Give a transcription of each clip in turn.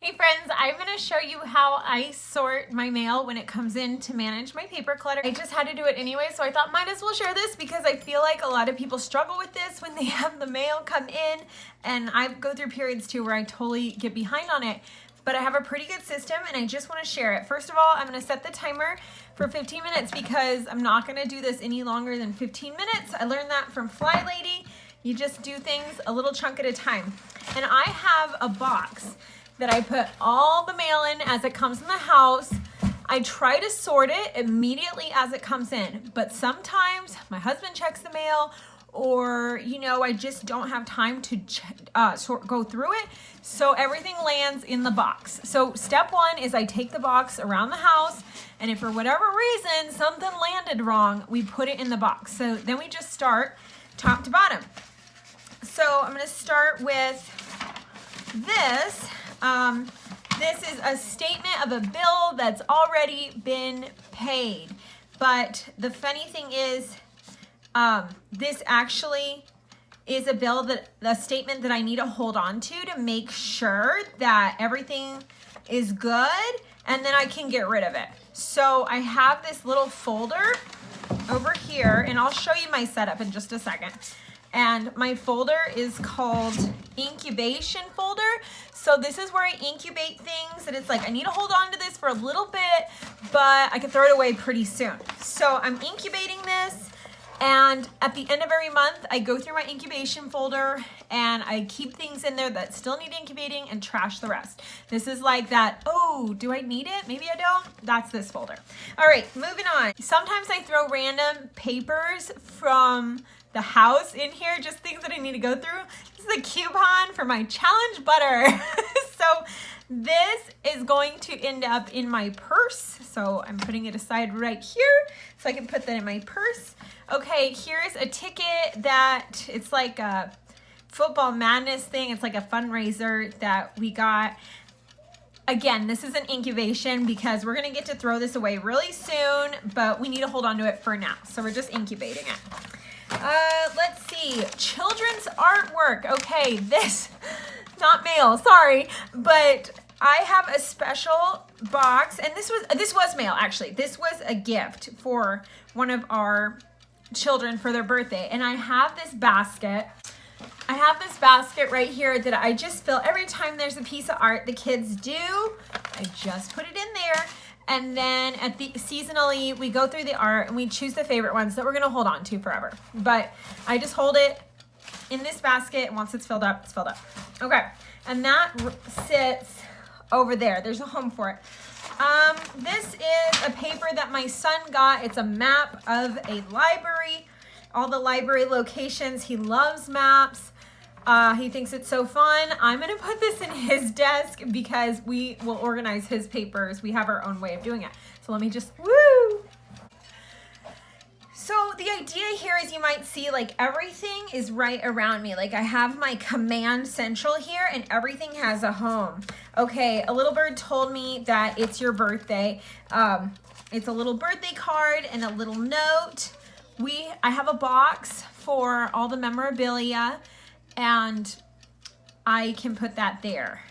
Hey friends, I'm going to show you how I sort my mail when it comes in to manage my paper clutter. I just had to do it anyway, so I thought might as well share this because I feel like a lot of people struggle with this when they have the mail come in, and I go through periods too where I totally get behind on it. But I have a pretty good system and I just want to share it. First of all, I'm going to set the timer for 15 minutes because I'm not going to do this any longer than 15 minutes. I learned that from Fly Lady. You just do things a little chunk at a time. And I have a box that I put all the mail in as it comes in the house. I try to sort it immediately as it comes in, but sometimes my husband checks the mail, or I just don't have time to go through it, so everything lands in the box. So step one is I take the box around the house, and if for whatever reason something landed wrong, we put it in the box. So then we just start top to bottom. So I'm going to start with this. This is a statement of a bill that's already been paid. But the funny thing is, this actually is a bill a statement that I need to hold on to make sure that everything is good, and then I can get rid of it. So I have this little folder over here, and I'll show you my setup in just a second. And my folder is called incubation folder. So this is where I incubate things, and it's like I need to hold on to this for a little bit, but I can throw it away pretty soon. So I'm incubating this, and at the end of every month, I go through my incubation folder and I keep things in there that still need incubating and trash the rest. This is like that, oh, do I need it? Maybe I don't. That's this folder. All right, moving on. Sometimes I throw random papers from the house in here, just things that I need to go through. This is a coupon for my challenge butter. So this is going to end up in my purse. So I'm putting it aside right here so I can put that in my purse. Okay, here's a ticket that it's like a football madness thing. It's like a fundraiser that we got. Again, this is an incubation because we're gonna get to throw this away really soon, but we need to hold on to it for now. So we're just incubating it. Let's see, children's artwork. Okay, this, not mail, sorry, but I have a special box, and this was mail actually. This was a gift for one of our children for their birthday, and I have this basket. I have this basket right here that I just fill every time there's a piece of art the kids do. I just put it in there. And then seasonally, we go through the art and we choose the favorite ones that we're going to hold on to forever. But I just hold it in this basket, and once it's filled up, it's filled up. Okay, and that sits over there. There's a home for it. This is a paper that my son got. It's a map of a library, all the library locations. He loves maps. He thinks it's so fun. I'm going to put this in his desk because we will organize his papers. We have our own way of doing it. So let me just, woo! So the idea here is you might see like everything is right around me. Like I have my command central here and everything has a home. Okay, a little bird told me that it's your birthday. It's a little birthday card and a little note. I have a box for all the memorabilia, and I can put that there.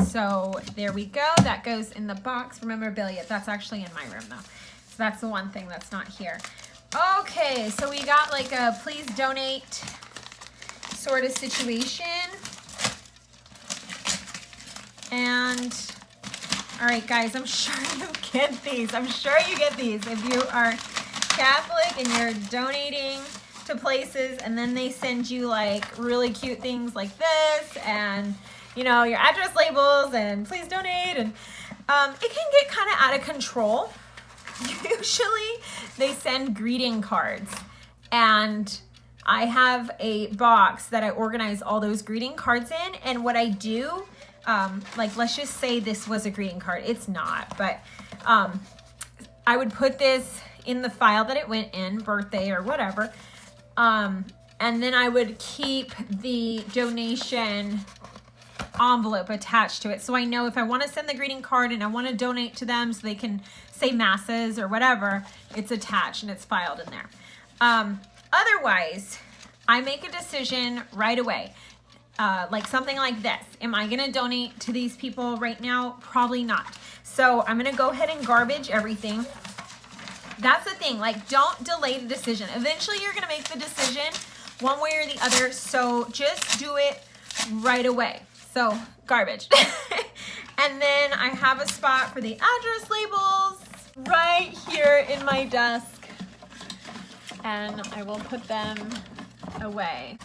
So there we go. That goes in the box for memorabilia. That's actually in my room though. So that's the one thing that's not here. Okay, so we got like a please donate sort of situation. And all right, guys, I'm sure you get these. I'm sure you get these if you are Catholic and you're donating to places, and then they send you like really cute things like this, and your address labels and please donate, and it can get kind of out of control. Usually they send greeting cards, and I have a box that I organize all those greeting cards in. And what I do, like let's just say this was a greeting card. It's not, but I would put this in the file that it went in, birthday or whatever. And then I would keep the donation envelope attached to it. So I know if I want to send the greeting card and I want to donate to them so they can say masses or whatever, it's attached and it's filed in there. Otherwise, I make a decision right away. like something like this. Am I gonna donate to these people right now? Probably not. So I'm gonna go ahead and garbage everything. That's the thing, like don't delay the decision. Eventually you're gonna make the decision one way or the other, so just do it right away. So garbage. And then I have a spot for the address labels right here in my desk, and I will put them away.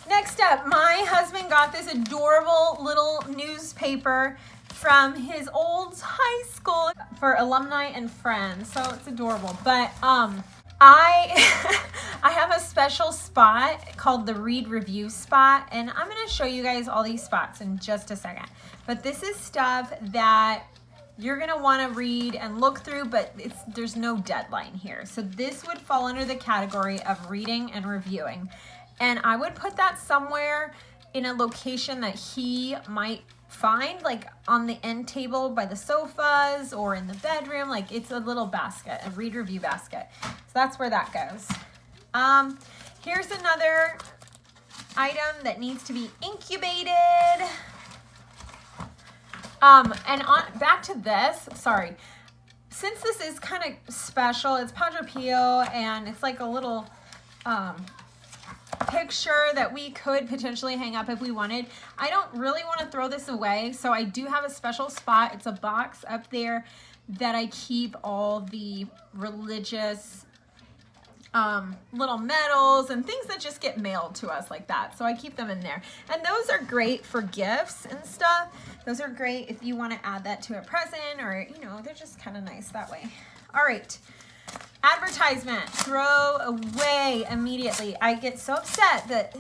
Next up, my husband got this adorable little newspaper from his old high school for alumni and friends. So it's adorable. But I have a special spot called the read review spot, and I'm going to show you guys all these spots in just a second. But this is stuff that you're going to want to read and look through, but there's no deadline here. So this would fall under the category of reading and reviewing. And I would put that somewhere in a location that he might find, like on the end table by the sofas or in the bedroom. Like it's a little basket, a read review basket. So that's where that goes. Here's another item that needs to be incubated. Back to this, sorry. Since this is kind of special, it's Padre Pio, and it's like a little picture that we could potentially hang up if we wanted. I don't really want to throw this away, so I do have a special spot. It's a box up there that I keep all the religious little medals and things that just get mailed to us like that. So I keep them in there. And those are great for gifts and stuff. Those are great if you want to add that to a present, or, you know, they're just kind of nice that way. All right. Advertisement, throw away immediately. I get so upset that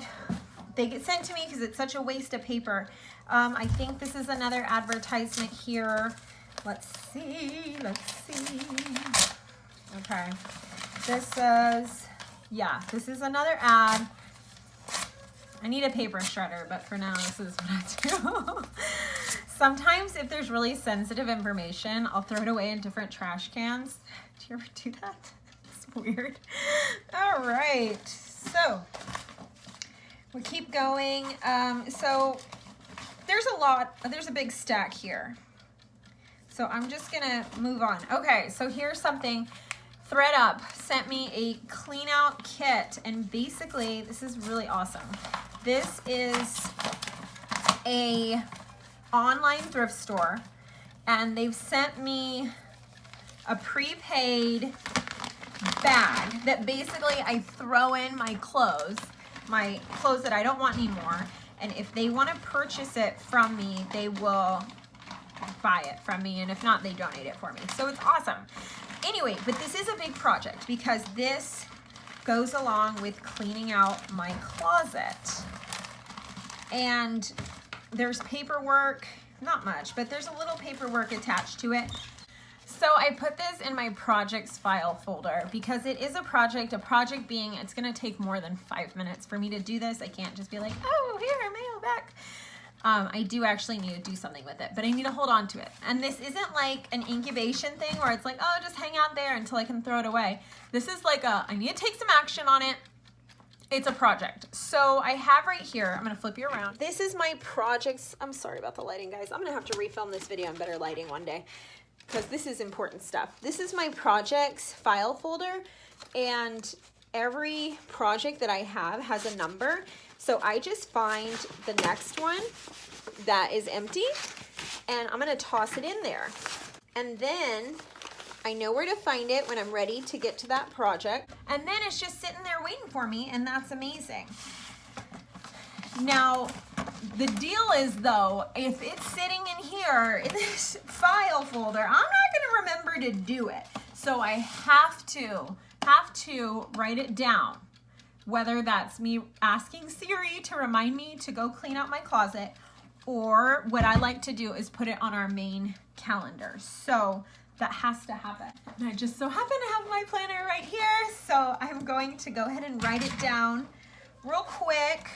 they get sent to me because it's such a waste of paper. I think this is another advertisement here. Let's see. Okay. This says, yeah, this is another ad. I need a paper shredder, but for now, this is what I do. Sometimes if there's really sensitive information, I'll throw it away in different trash cans. Do you ever do that? It's weird. All right, so we keep going. So there's a big stack here. So I'm just gonna move on. Okay, so here's something. ThreadUp sent me a clean out kit, and basically this is really awesome. This is a online thrift store, and they've sent me a prepaid bag that basically I throw in my clothes that I don't want anymore, and if they want to purchase it from me, they will buy it from me, and if not, they donate it for me. So it's awesome. Anyway, but this is a big project because this goes along with cleaning out my closet. And there's paperwork, not much, but there's a little paperwork attached to it. So I put this in my projects file folder because it is a project being it's going to take more than 5 minutes for me to do this. I can't just be like, oh, here, mail back. I do actually need to do something with it, but I need to hold on to it. And this isn't like an incubation thing where it's like, oh, just hang out there until I can throw it away. This is like I need to take some action on it. It's a project. So I have right here, I'm going to flip you around. This is my projects. I'm sorry about the lighting, guys. I'm going to have to refilm this video in better lighting one day because this is important stuff. This is my projects file folder, and every project that I have has a number. So I just find the next one that is empty, and I'm going to toss it in there. And then I know where to find it when I'm ready to get to that project. And then it's just sitting there waiting for me, and that's amazing. Now, the deal is, though, if it's sitting in here in this file folder, I'm not going to remember to do it. So I have to write it down. Whether that's me asking Siri to remind me to go clean out my closet, or what I like to do is put it on our main calendar. So that has to happen. And I just so happen to have my planner right here, so I'm going to go ahead and write it down real quick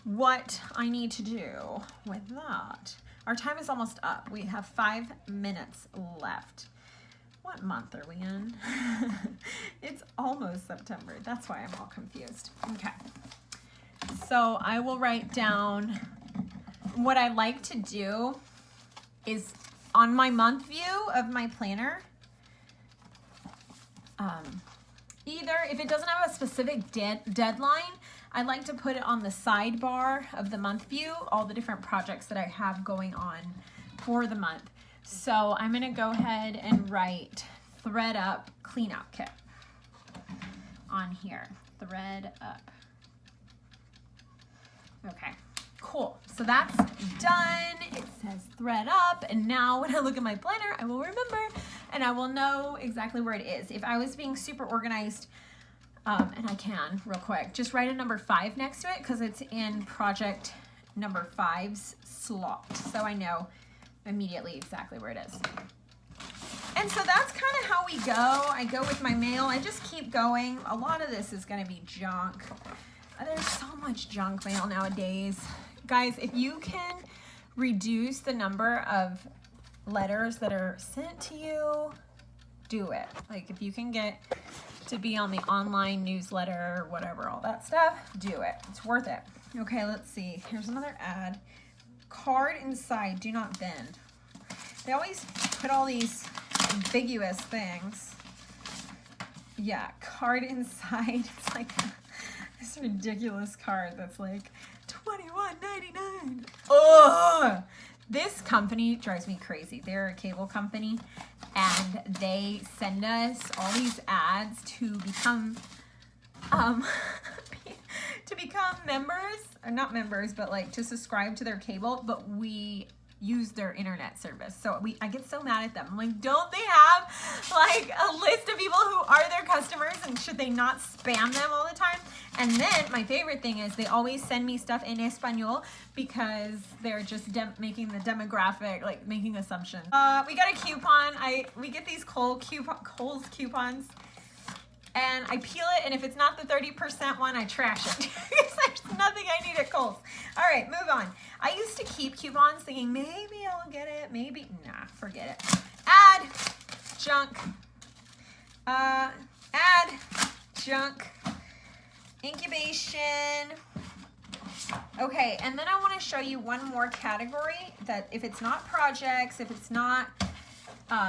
what I need to do with that. Our time is almost up. We have 5 minutes left. What month are we in? It's almost September. That's why I'm all confused. Okay. So I will write down what I like to do is on my month view of my planner. Either if it doesn't have a specific deadline, I like to put it on the sidebar of the month view, all the different projects that I have going on for the month. So I'm gonna go ahead and write thread up cleanout kit on here, thread up. Okay, cool. So that's done. It says thread up, and now when I look at my planner, I will remember and I will know exactly where it is. If I was being super organized, and I can real quick, just write a number 5 next to it because it's in project number 5's slot. So I know immediately exactly where it is. And so that's kind of how we go. I go with my mail. I just keep going. A lot of this is going to be junk. There's so much junk mail nowadays. Guys, if you can reduce the number of letters that are sent to you, do it. Like if you can get to be on the online newsletter, whatever, all that stuff, do it. It's worth it. Okay, let's see. Here's another ad. Card inside, do not bend. They always put all these ambiguous things. Yeah, card inside. It's like this ridiculous card that's like $21.99. Ugh! This company drives me crazy. They're a cable company, and they send us all these ads to become to become members, or not members, but like to subscribe to their cable, but we use their internet service. So I get so mad at them. I'm like, don't they have like a list of people who are their customers, and should they not spam them all the time? And then my favorite thing is they always send me stuff in Espanol because they're just making the demographic, like making assumptions. We got a coupon. We get these Kohl's coupons, and I peel it, and if it's not the 30% one, I trash it because there's nothing I need at Kohl's. All right, move on. I used to keep coupons thinking maybe I'll get it, maybe, nah, forget it. Add, junk, add, junk, incubation. Okay, and then I want to show you one more category that if it's not projects, if it's not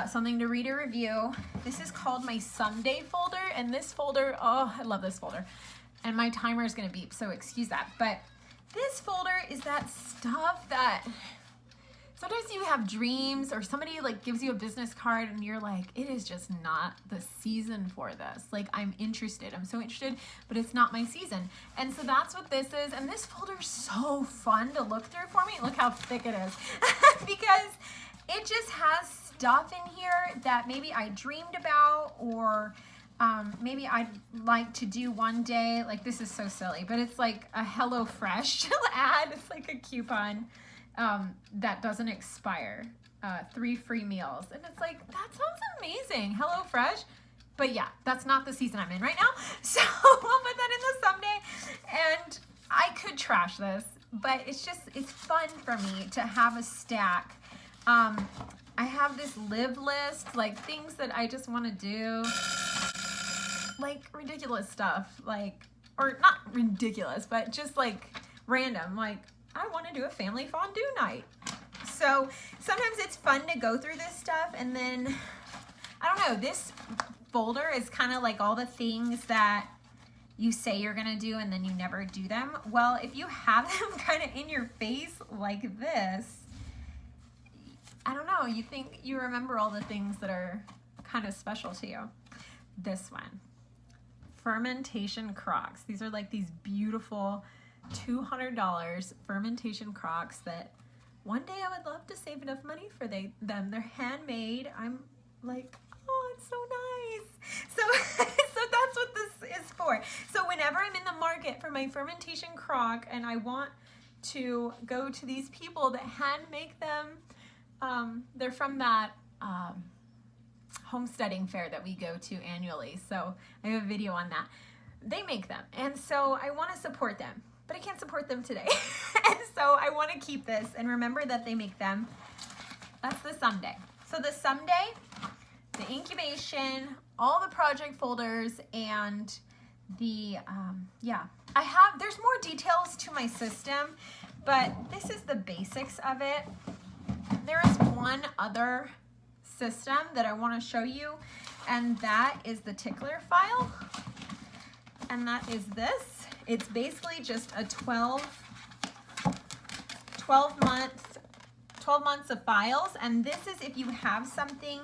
something to read or review, this is called my Sunday folder. And this folder, oh, I love this folder. And my timer is going to beep, so excuse that. But this folder is that stuff that sometimes you have dreams, or somebody like gives you a business card and you're like, it is just not the season for this. Like, I'm interested, I'm so interested, but it's not my season. And so that's what this is. And this folder is so fun to look through for me. Look how thick it is because it just has stuff in here that maybe I dreamed about, or maybe I'd like to do one day. Like, this is so silly, but it's like a HelloFresh ad. It's like a coupon that doesn't expire. 3 free meals. And it's like, that sounds amazing. HelloFresh. But yeah, that's not the season I'm in right now. So we'll put that in the someday. And I could trash this, but it's fun for me to have a stack. I have this live list, like things that I just want to do, like ridiculous stuff, like, or not ridiculous, but just like random, like I want to do a family fondue night. So sometimes it's fun to go through this stuff, and then, I don't know, this folder is kind of like all the things that you say you're going to do and then you never do them. Well, if you have them kind of in your face like this, I don't know, you think you remember all the things that are kind of special to you. This one, fermentation crocks. These are like these beautiful $200 fermentation crocks that one day I would love to save enough money for them. They're handmade. I'm like, oh, it's so nice. So, so that's what this is for. So whenever I'm in the market for my fermentation crock and I want to go to these people that hand make them, they're from that homesteading fair that we go to annually. So I have a video on that. They make them. And so I want to support them, but I can't support them today. And so I want to keep this and remember that they make them. That's the someday. So the someday, the incubation, all the project folders, and yeah, there's more details to my system, but this is the basics of it. There is one other system that I want to show you, and that is the tickler file, and that is this. It's basically just a 12 months of files, and this is if you have something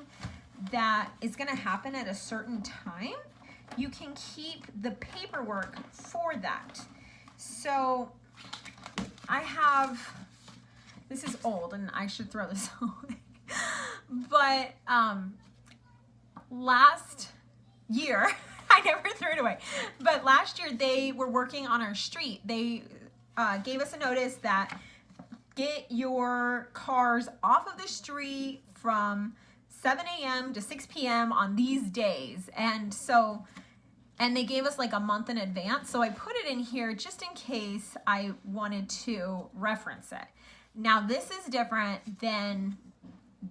that is going to happen at a certain time, you can keep the paperwork for that. So I have, this is old and I should throw this away, but last year, I never threw it away, but last year they were working on our street. They gave us a notice that get your cars off of the street from 7 a.m. to 6 p.m. on these days. And they gave us like a month in advance. So I put it in here just in case I wanted to reference it. Now this is different than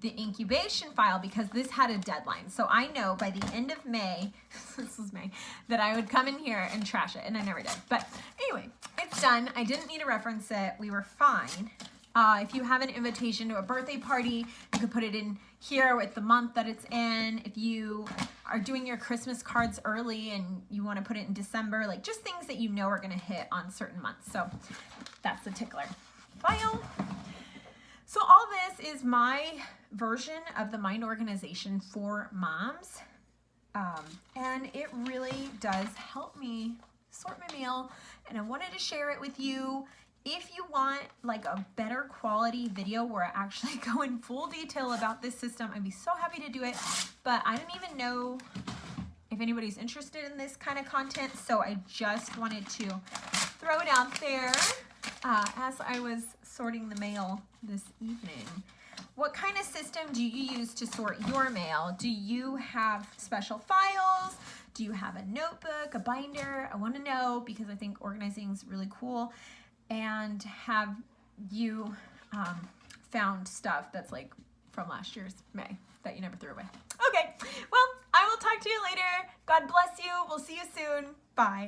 the incubation file because this had a deadline. So I know by the end of May, this was May, that I would come in here and trash it, and I never did. But anyway, it's done. I didn't need to reference it. We were fine. If you have an invitation to a birthday party, you could put it in here with the month that it's in. If you are doing your Christmas cards early and you want to put it in December, like just things that you know are going to hit on certain months. So that's the tickler file. So all this is my version of the mind organization for moms. And it really does help me sort my mail, and I wanted to share it with you. If you want like a better quality video where I actually go in full detail about this system, I'd be so happy to do it, but I didn't even know if anybody's interested in this kind of content, so I just wanted to throw it out there as I was sorting the mail this evening. What kind of system do you use to sort your mail? Do you have special files? Do you have a notebook, a binder? I want to know because I think organizing is really cool. And have you found stuff that's like from last year's May that you never threw away? Okay, well, I will talk to you later. God bless you. We'll see you soon. Bye.